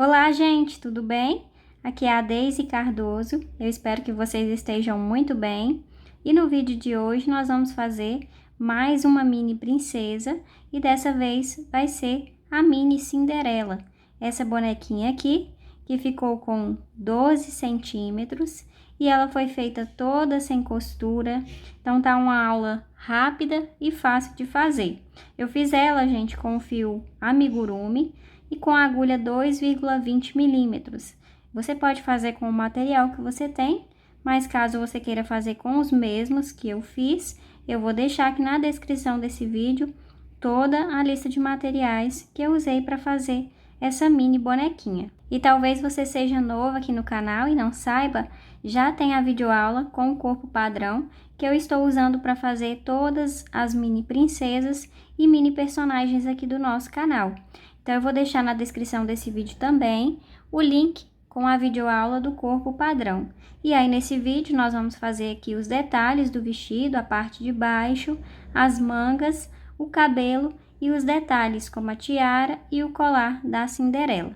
Olá, gente, tudo bem? Aqui é a Deise Cardoso. Eu espero que vocês estejam muito bem. E no vídeo de hoje nós vamos fazer mais uma mini princesa e dessa vez vai ser a mini Cinderela. Essa bonequinha aqui que ficou com 12 centímetros e ela foi feita toda sem costura. Então tá uma aula rápida e fácil de fazer. Eu fiz ela, gente, com o fio amigurumi e com a agulha 2,20 milímetros. Você pode fazer com o material que você tem, mas caso você queira fazer com os mesmos que eu fiz, eu vou deixar aqui na descrição desse vídeo toda a lista de materiais que eu usei para fazer essa mini bonequinha. E talvez você seja novo aqui no canal e não saiba, já tem a videoaula com o corpo padrão que eu estou usando para fazer todas as mini princesas e mini personagens aqui do nosso canal. Então, eu vou deixar na descrição desse vídeo também o link com a videoaula do corpo padrão. E aí, nesse vídeo, nós vamos fazer aqui os detalhes do vestido, a parte de baixo, as mangas, o cabelo e os detalhes como a tiara e o colar da Cinderela.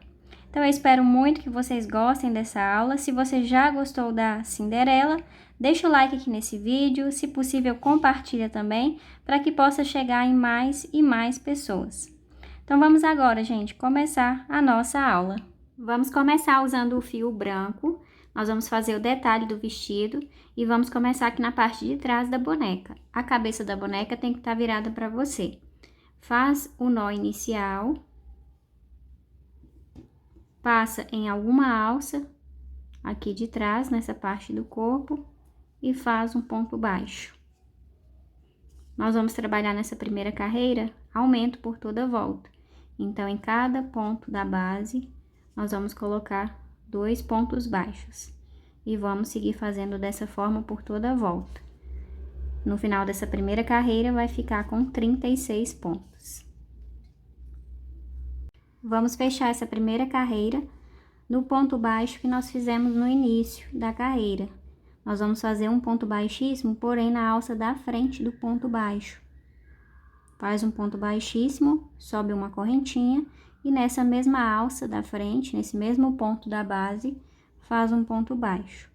Então, eu espero muito que vocês gostem dessa aula. Se você já gostou da Cinderela, deixa o like aqui nesse vídeo, se possível, compartilha também, para que possa chegar em mais e mais pessoas. Então, vamos agora, gente, começar a nossa aula. Vamos começar usando o fio branco. Nós vamos fazer o detalhe do vestido e vamos começar aqui na parte de trás da boneca. A cabeça da boneca tem que estar virada para você. Faz o nó inicial. Passa em alguma alça aqui de trás, nessa parte do corpo, e faz um ponto baixo. Nós vamos trabalhar nessa primeira carreira, aumento por toda a volta. Então, em cada ponto da base, nós vamos colocar 2 pontos baixos. E vamos seguir fazendo dessa forma por toda a volta. No final dessa primeira carreira, vai ficar com 36 pontos. Vamos fechar essa primeira carreira no ponto baixo que nós fizemos no início da carreira. Nós vamos fazer um ponto baixíssimo, porém na alça da frente do ponto baixo. Faz um ponto baixíssimo, sobe uma correntinha e nessa mesma alça da frente, nesse mesmo ponto da base, faz um ponto baixo.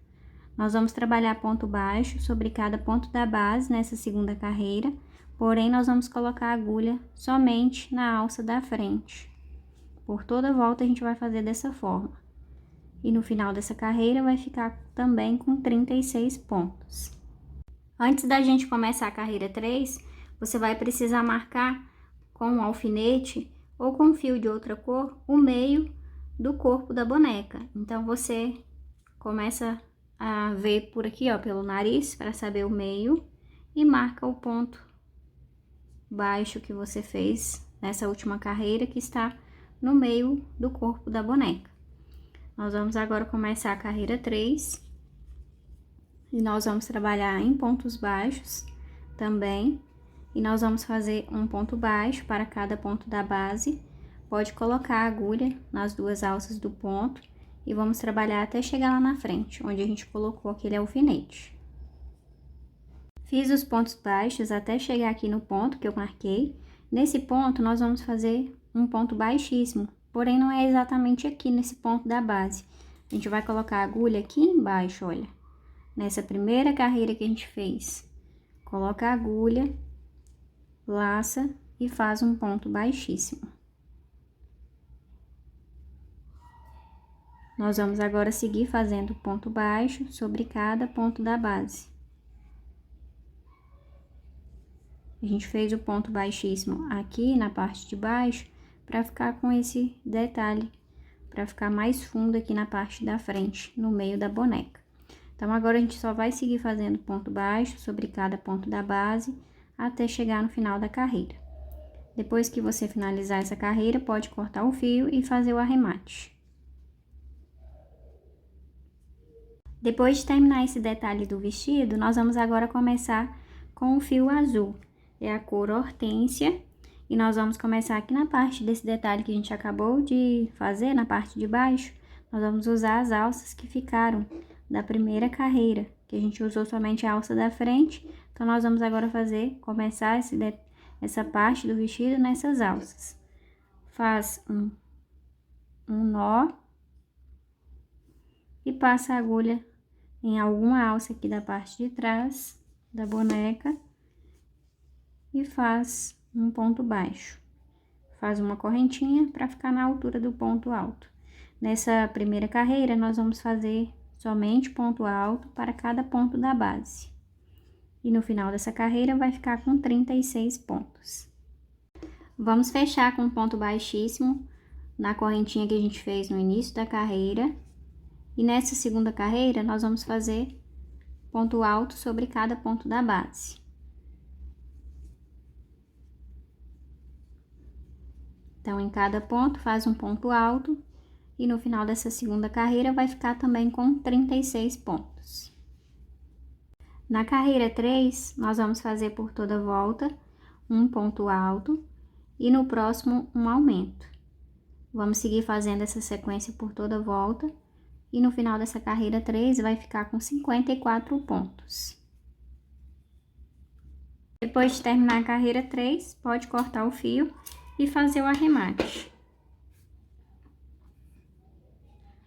Nós vamos trabalhar ponto baixo sobre cada ponto da base nessa segunda carreira, porém nós vamos colocar a agulha somente na alça da frente. Por toda a volta a gente vai fazer dessa forma. E no final dessa carreira vai ficar também com 36 pontos. Antes da gente começar a carreira 3, você vai precisar marcar com um alfinete ou com fio de outra cor o meio do corpo da boneca. Então, você começa a ver por aqui, ó, pelo nariz, para saber o meio e marca o ponto baixo que você fez nessa última carreira que está no meio do corpo da boneca. Nós vamos agora começar a carreira 3 e nós vamos trabalhar em pontos baixos também. E nós vamos fazer um ponto baixo para cada ponto da base. Pode colocar a agulha nas 2 alças do ponto e vamos trabalhar até chegar lá na frente, onde a gente colocou aquele alfinete. Fiz os pontos baixos até chegar aqui no ponto que eu marquei. Nesse ponto, nós vamos fazer um ponto baixíssimo, porém não é exatamente aqui nesse ponto da base. A gente vai colocar a agulha aqui embaixo, olha. Nessa primeira carreira que a gente fez. Coloca a agulha, laça e faz um ponto baixíssimo. Nós vamos agora seguir fazendo ponto baixo sobre cada ponto da base. A gente fez o ponto baixíssimo aqui na parte de baixo para ficar com esse detalhe, para ficar mais fundo aqui na parte da frente, no meio da boneca. Então, agora a gente só vai seguir fazendo ponto baixo sobre cada ponto da base até chegar no final da carreira. Depois que você finalizar essa carreira, pode cortar o fio e fazer o arremate. Depois de terminar esse detalhe do vestido, nós vamos agora começar com o fio azul. É a cor hortênsia. E nós vamos começar aqui na parte desse detalhe que a gente acabou de fazer, na parte de baixo. Nós vamos usar as alças que ficaram da primeira carreira, que a gente usou somente a alça da frente. Então, nós vamos agora começar essa parte do vestido nessas alças. Faz um nó e passa a agulha em alguma alça aqui da parte de trás da boneca e faz um ponto baixo. Faz uma correntinha para ficar na altura do ponto alto. Nessa primeira carreira, nós vamos fazer somente ponto alto para cada ponto da base. E no final dessa carreira vai ficar com 36 pontos. Vamos fechar com um ponto baixíssimo na correntinha que a gente fez no início da carreira. E nessa segunda carreira, nós vamos fazer ponto alto sobre cada ponto da base. Então, em cada ponto, faz um ponto alto. E no final dessa segunda carreira, vai ficar também com 36 pontos. Na carreira 3, nós vamos fazer por toda a volta um ponto alto e no próximo um aumento. Vamos seguir fazendo essa sequência por toda a volta e no final dessa carreira 3 vai ficar com 54 pontos. Depois de terminar a carreira 3, pode cortar o fio e fazer o arremate.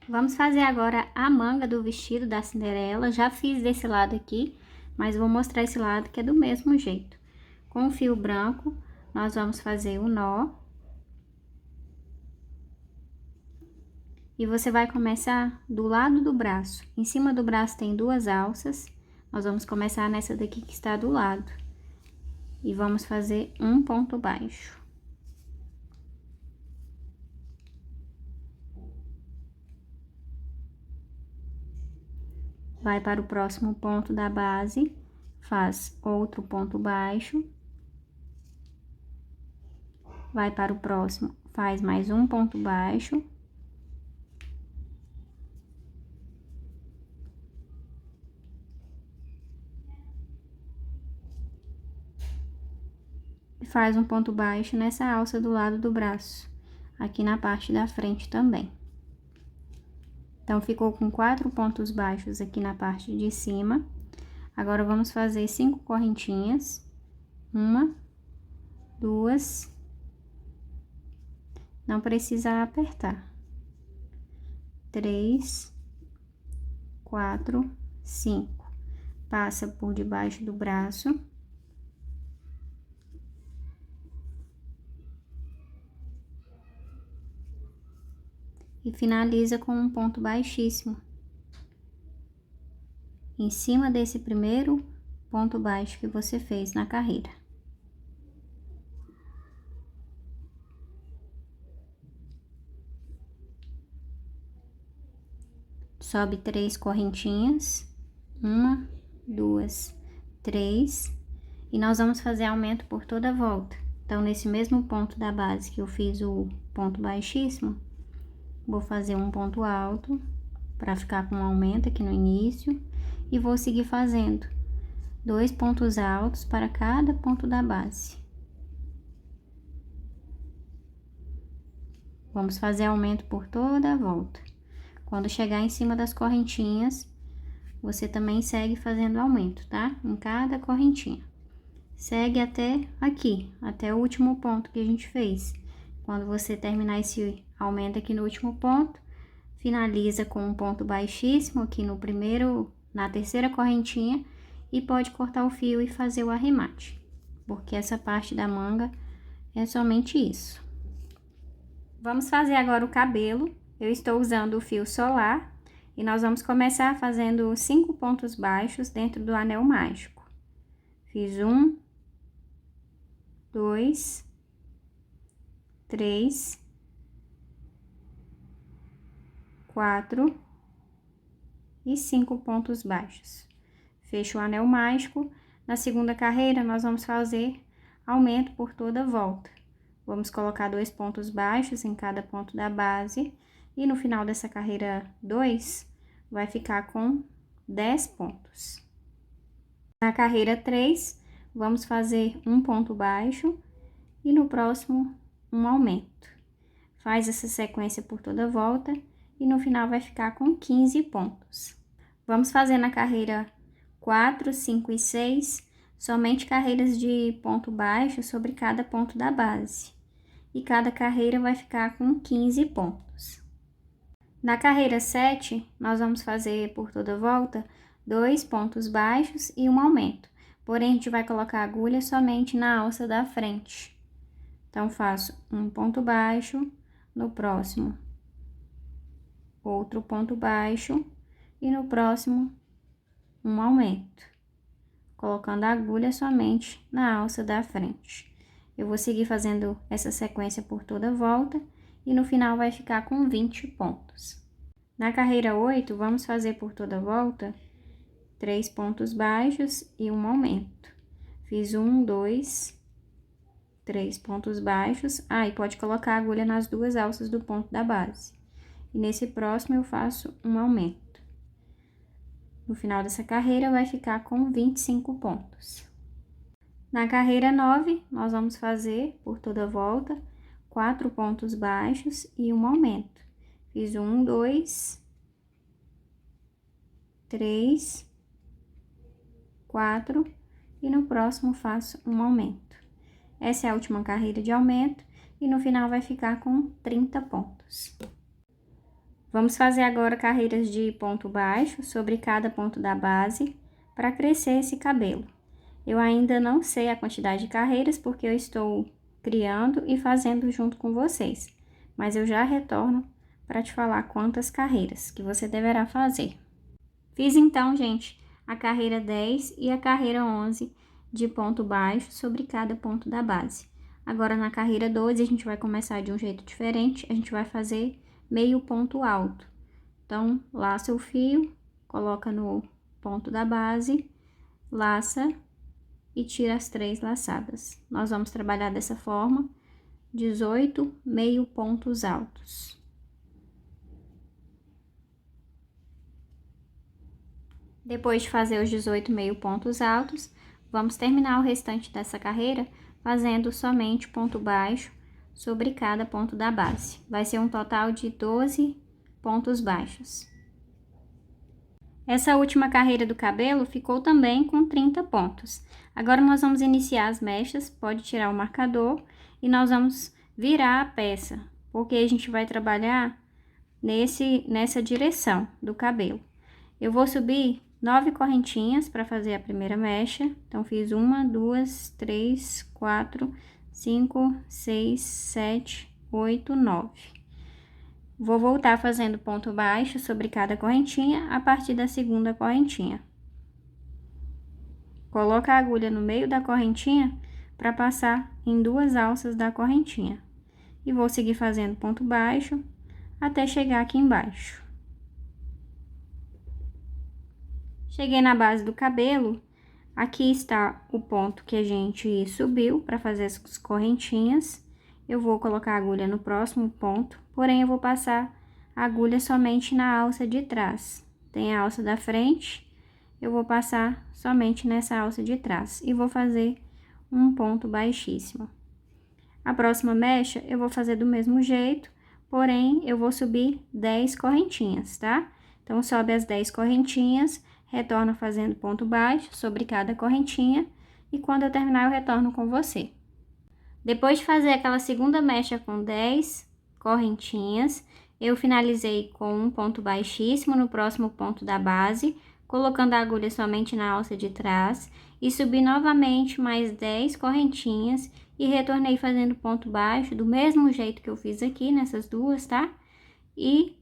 Vamos fazer agora a manga do vestido da Cinderela. Já fiz desse lado aqui, mas vou mostrar esse lado que é do mesmo jeito. Com o fio branco, nós vamos fazer o nó. E você vai começar do lado do braço. Em cima do braço tem duas alças. Nós vamos começar nessa daqui que está do lado. E vamos fazer um ponto baixo. Vai para o próximo ponto da base, faz outro ponto baixo. Vai para o próximo, faz mais um ponto baixo. E faz um ponto baixo nessa alça do lado do braço, aqui na parte da frente também. Então, ficou com 4 pontos baixos aqui na parte de cima. Agora, vamos fazer 5 correntinhas. 1, 2, não precisa apertar. 3, 4, 5. Passa por debaixo do braço. E finaliza com um ponto baixíssimo. Em cima desse primeiro ponto baixo que você fez na carreira. Sobe 3 correntinhas. 1, 2, 3. E nós vamos fazer aumento por toda a volta. Então, nesse mesmo ponto da base que eu fiz o ponto baixíssimo, vou fazer um ponto alto para ficar com um aumento aqui no início e vou seguir fazendo 2 pontos altos para cada ponto da base. Vamos fazer aumento por toda a volta. Quando chegar em cima das correntinhas, você também segue fazendo aumento, tá? Em cada correntinha. Segue até aqui, até o último ponto que a gente fez. Quando você terminar esse aumento aqui no último ponto, finaliza com um ponto baixíssimo aqui na terceira correntinha e pode cortar o fio e fazer o arremate, porque essa parte da manga é somente isso. Vamos fazer agora o cabelo. Eu estou usando o fio solar e nós vamos começar fazendo 5 pontos baixos dentro do anel mágico. Fiz 1, 2, 3, 4 e 5 pontos baixos. Fecho o anel mágico. Na segunda carreira, nós vamos fazer aumento por toda a volta. Vamos colocar 2 pontos baixos em cada ponto da base. E no final dessa carreira 2, vai ficar com 10 pontos. Na carreira 3, vamos fazer um ponto baixo e no próximo um aumento. Faz essa sequência por toda a volta e no final vai ficar com 15 pontos. Vamos fazer na carreira 4, 5 e 6, somente carreiras de ponto baixo sobre cada ponto da base. E cada carreira vai ficar com 15 pontos. Na carreira 7, nós vamos fazer por toda a volta 2 pontos baixos e um aumento. Porém, a gente vai colocar a agulha somente na alça da frente. Então, faço um ponto baixo, no próximo, outro ponto baixo e no próximo, um aumento, colocando a agulha somente na alça da frente. Eu vou seguir fazendo essa sequência por toda a volta e no final vai ficar com 20 pontos. Na carreira 8, vamos fazer por toda a volta 3 pontos baixos e um aumento. Fiz 1, 2, 3 pontos baixos. E pode colocar a agulha nas duas alças do ponto da base. E nesse próximo eu faço um aumento. No final dessa carreira vai ficar com 25 pontos. Na carreira 9, nós vamos fazer por toda a volta 4 pontos baixos e um aumento. Fiz 1, 2, 3, 4 e no próximo faço um aumento. Essa é a última carreira de aumento e no final vai ficar com 30 pontos. Vamos fazer agora carreiras de ponto baixo sobre cada ponto da base para crescer esse cabelo. Eu ainda não sei a quantidade de carreiras porque eu estou criando e fazendo junto com vocês, mas eu já retorno para te falar quantas carreiras que você deverá fazer. Fiz então, gente, a carreira 10 e a carreira 11 de ponto baixo sobre cada ponto da base. Agora, na carreira 12, a gente vai começar de um jeito diferente, a gente vai fazer meio ponto alto. Então, laça o fio, coloca no ponto da base, laça e tira as 3 laçadas. Nós vamos trabalhar dessa forma, 18 meio pontos altos. Depois de fazer os 18 meio pontos altos, vamos terminar o restante dessa carreira fazendo somente ponto baixo sobre cada ponto da base. Vai ser um total de 12 pontos baixos. Essa última carreira do cabelo ficou também com 30 pontos. Agora nós vamos iniciar as mechas, pode tirar o marcador e nós vamos virar a peça, porque a gente vai trabalhar nessa direção do cabelo. Eu vou subir 9 correntinhas para fazer a primeira mecha. Então, fiz 1, 2, 3, 4, 5, 6, 7, 8, 9. Vou voltar fazendo ponto baixo sobre cada correntinha a partir da segunda correntinha. Coloca a agulha no meio da correntinha para passar em 2 alças da correntinha. E vou seguir fazendo ponto baixo até chegar aqui embaixo. Cheguei na base do cabelo, aqui está o ponto que a gente subiu para fazer as correntinhas. Eu vou colocar a agulha no próximo ponto, porém eu vou passar a agulha somente na alça de trás. Tem a alça da frente, eu vou passar somente nessa alça de trás e vou fazer um ponto baixíssimo. A próxima mecha eu vou fazer do mesmo jeito, porém eu vou subir 10 correntinhas, tá? Então, sobe as 10 correntinhas, retorno fazendo ponto baixo sobre cada correntinha e quando eu terminar eu retorno com você. Depois de fazer aquela segunda mecha com 10 correntinhas, eu finalizei com um ponto baixíssimo no próximo ponto da base, colocando a agulha somente na alça de trás e subi novamente mais 10 correntinhas e retornei fazendo ponto baixo do mesmo jeito que eu fiz aqui nessas duas, tá? E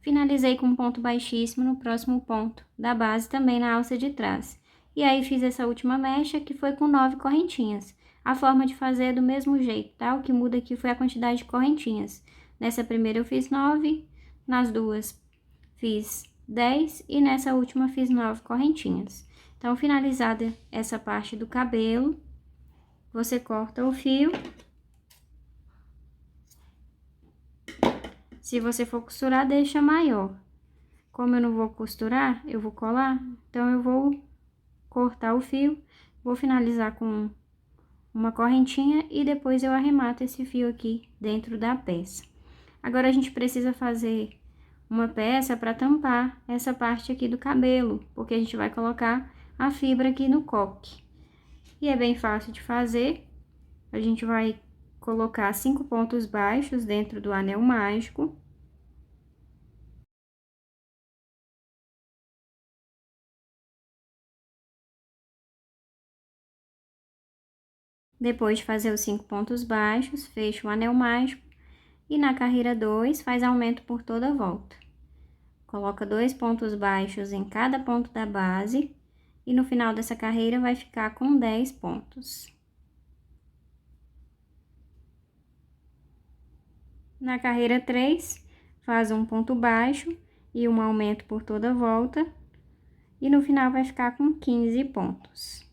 finalizei com um ponto baixíssimo no próximo ponto da base, também na alça de trás. E aí, fiz essa última mecha, que foi com 9 correntinhas. A forma de fazer é do mesmo jeito, tá? O que muda aqui foi a quantidade de correntinhas. Nessa primeira eu fiz 9, nas duas fiz 10 e nessa última fiz 9 correntinhas. Então, finalizada essa parte do cabelo, você corta o fio. Se você for costurar, deixa maior. Como eu não vou costurar, eu vou colar, então eu vou cortar o fio, vou finalizar com uma correntinha e depois eu arremato esse fio aqui dentro da peça. Agora, a gente precisa fazer uma peça para tampar essa parte aqui do cabelo, porque a gente vai colocar a fibra aqui no coque. E é bem fácil de fazer, a gente vai colocar 5 pontos baixos dentro do anel mágico. Depois de fazer os 5 pontos baixos, fecha o anel mágico e na carreira 2 faz aumento por toda a volta. Coloca 2 pontos baixos em cada ponto da base e no final dessa carreira vai ficar com 10 pontos. Na carreira 3, faz um ponto baixo e um aumento por toda a volta e no final vai ficar com 15 pontos.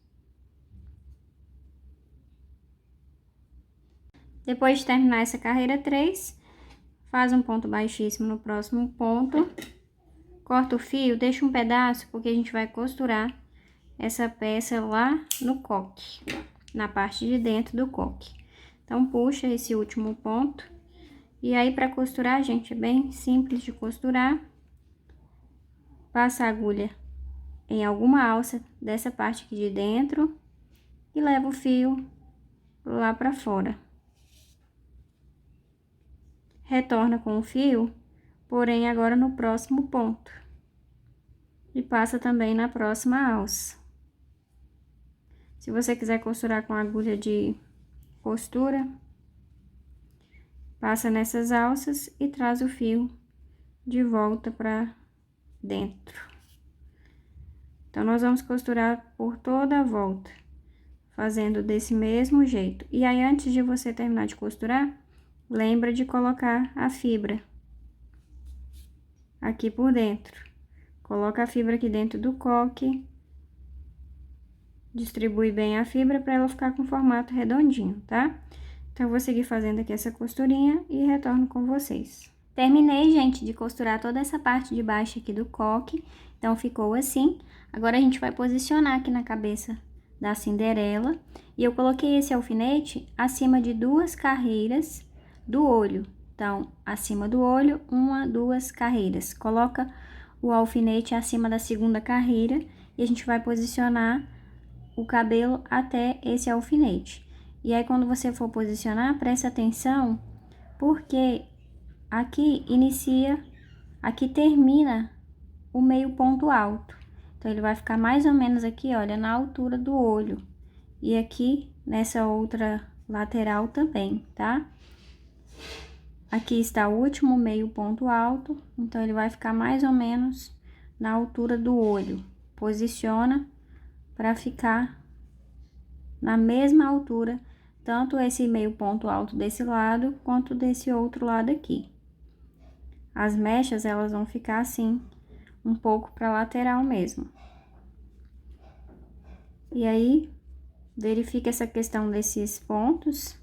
Depois de terminar essa carreira 3, faz um ponto baixíssimo no próximo ponto, corta o fio, deixa um pedaço porque a gente vai costurar essa peça lá no coque, na parte de dentro do coque. Então, puxa esse último ponto. E aí, para costurar, gente, é bem simples de costurar. Passa a agulha em alguma alça dessa parte aqui de dentro e leva o fio lá para fora. Retorna com o fio, porém agora no próximo ponto. E passa também na próxima alça. Se você quiser costurar com agulha de costura, passa nessas alças e traz o fio de volta para dentro. Então, nós vamos costurar por toda a volta, fazendo desse mesmo jeito. E aí, antes de você terminar de costurar, lembra de colocar a fibra aqui por dentro. Coloca a fibra aqui dentro do coque, distribui bem a fibra para ela ficar com formato redondinho, tá? Então, eu vou seguir fazendo aqui essa costurinha e retorno com vocês. Terminei, gente, de costurar toda essa parte de baixo aqui do coque, então ficou assim. Agora, a gente vai posicionar aqui na cabeça da Cinderela, e eu coloquei esse alfinete acima de 2 carreiras do olho. Então, acima do olho, 1, 2 carreiras. Coloca o alfinete acima da segunda carreira e a gente vai posicionar o cabelo até esse alfinete. E aí, quando você for posicionar, presta atenção, porque aqui inicia, aqui termina o meio ponto alto. Então, ele vai ficar mais ou menos aqui, olha, na altura do olho. E aqui, nessa outra lateral também, tá? Aqui está o último meio ponto alto, então, ele vai ficar mais ou menos na altura do olho. Posiciona para ficar na mesma altura, tanto esse meio ponto alto desse lado, quanto desse outro lado aqui. As mechas, elas vão ficar assim, um pouco para lateral mesmo. E aí, verifica essa questão desses pontos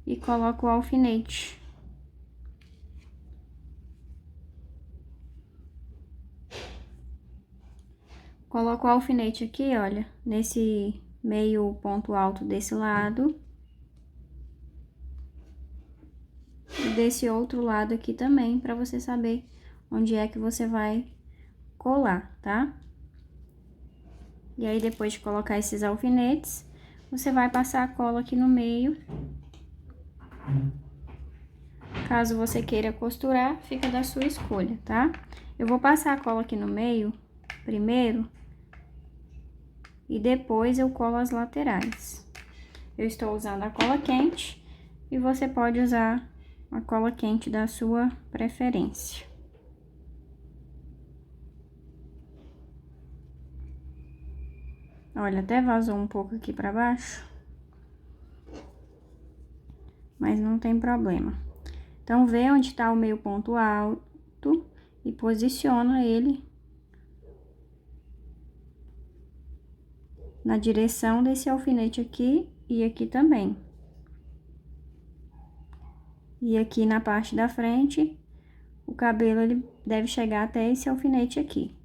e coloca o alfinete. Coloca o alfinete aqui, olha, nesse meio ponto alto desse lado. E desse outro lado aqui também, para você saber onde é que você vai colar, tá? E aí, depois de colocar esses alfinetes, você vai passar a cola aqui no meio. Caso você queira costurar, fica da sua escolha, tá? Eu vou passar a cola aqui no meio primeiro e depois eu colo as laterais. Eu estou usando a cola quente e você pode usar a cola quente da sua preferência. Olha, até vazou um pouco aqui pra baixo, mas não tem problema. Então, vê onde tá o meio ponto alto e posiciona ele na direção desse alfinete aqui e aqui também. E aqui na parte da frente, o cabelo, ele deve chegar até esse alfinete aqui.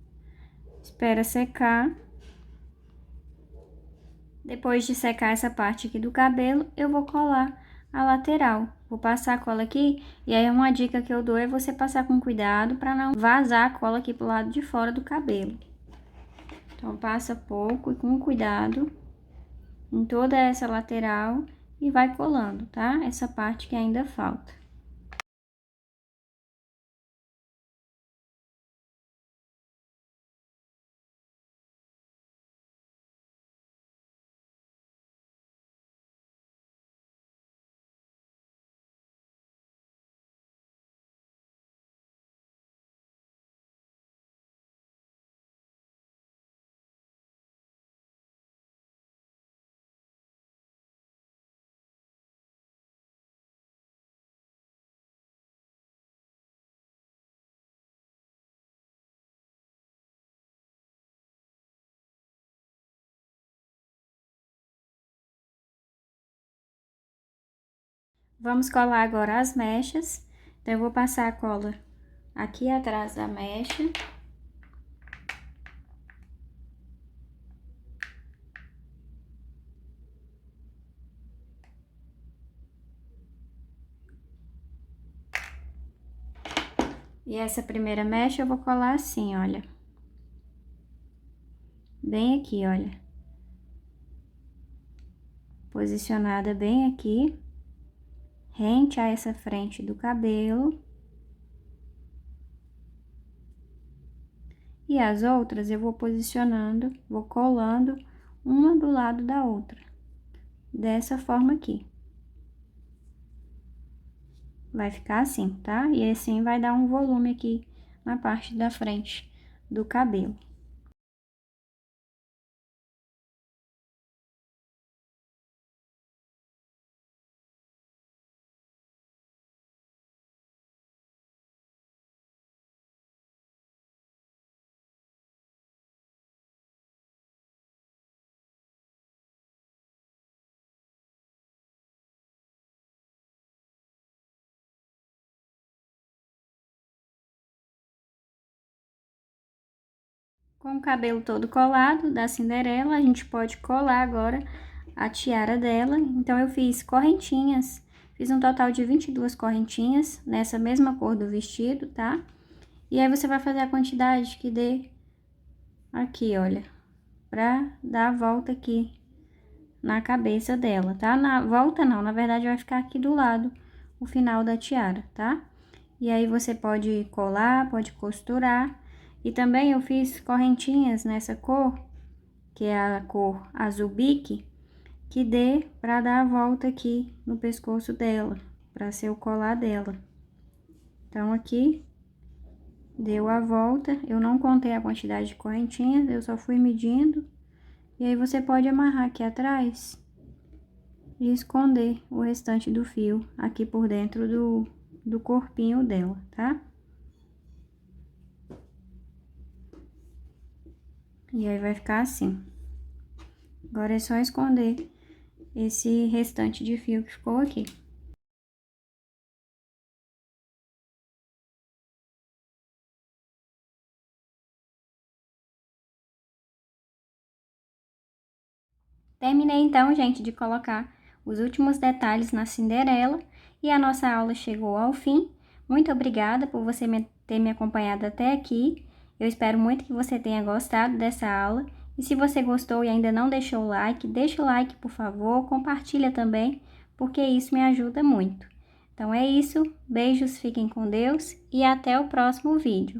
Espera secar. Depois de secar essa parte aqui do cabelo, eu vou colar a lateral. Vou passar a cola aqui, e aí uma dica que eu dou é você passar com cuidado para não vazar a cola aqui pro lado de fora do cabelo. Então, passa pouco e com cuidado em toda essa lateral e vai colando, tá? Essa parte que ainda falta. Vamos colar agora as mechas. Então, eu vou passar a cola aqui atrás da mecha. E essa primeira mecha eu vou colar assim, olha. Bem aqui, olha. Posicionada bem aqui, rente a essa frente do cabelo. E as outras eu vou posicionando, vou colando uma do lado da outra. Dessa forma aqui. Vai ficar assim, tá? E assim vai dar um volume aqui na parte da frente do cabelo. Com o cabelo todo colado da Cinderela, a gente pode colar agora a tiara dela. Então, eu fiz correntinhas, fiz um total de 22 correntinhas nessa mesma cor do vestido, tá? E aí, você vai fazer a quantidade que dê aqui, olha, pra dar a volta aqui na cabeça dela, tá? Na volta não, na verdade vai ficar aqui do lado o final da tiara, tá? E aí você pode colar, pode costurar. E também eu fiz correntinhas nessa cor, que é a cor azul bique, que dê pra dar a volta aqui no pescoço dela, pra ser o colar dela. Então, aqui deu a volta, eu não contei a quantidade de correntinhas, eu só fui medindo. E aí, você pode amarrar aqui atrás e esconder o restante do fio aqui por dentro do corpinho dela, tá? E aí, vai ficar assim. Agora, é só esconder esse restante de fio que ficou aqui. Terminei então, gente, de colocar os últimos detalhes na Cinderela e a nossa aula chegou ao fim. Muito obrigada por você ter me acompanhado até aqui. Eu espero muito que você tenha gostado dessa aula. E se você gostou e ainda não deixou o like, deixa o like, por favor, compartilha também, porque isso me ajuda muito. Então é isso, beijos, fiquem com Deus e até o próximo vídeo.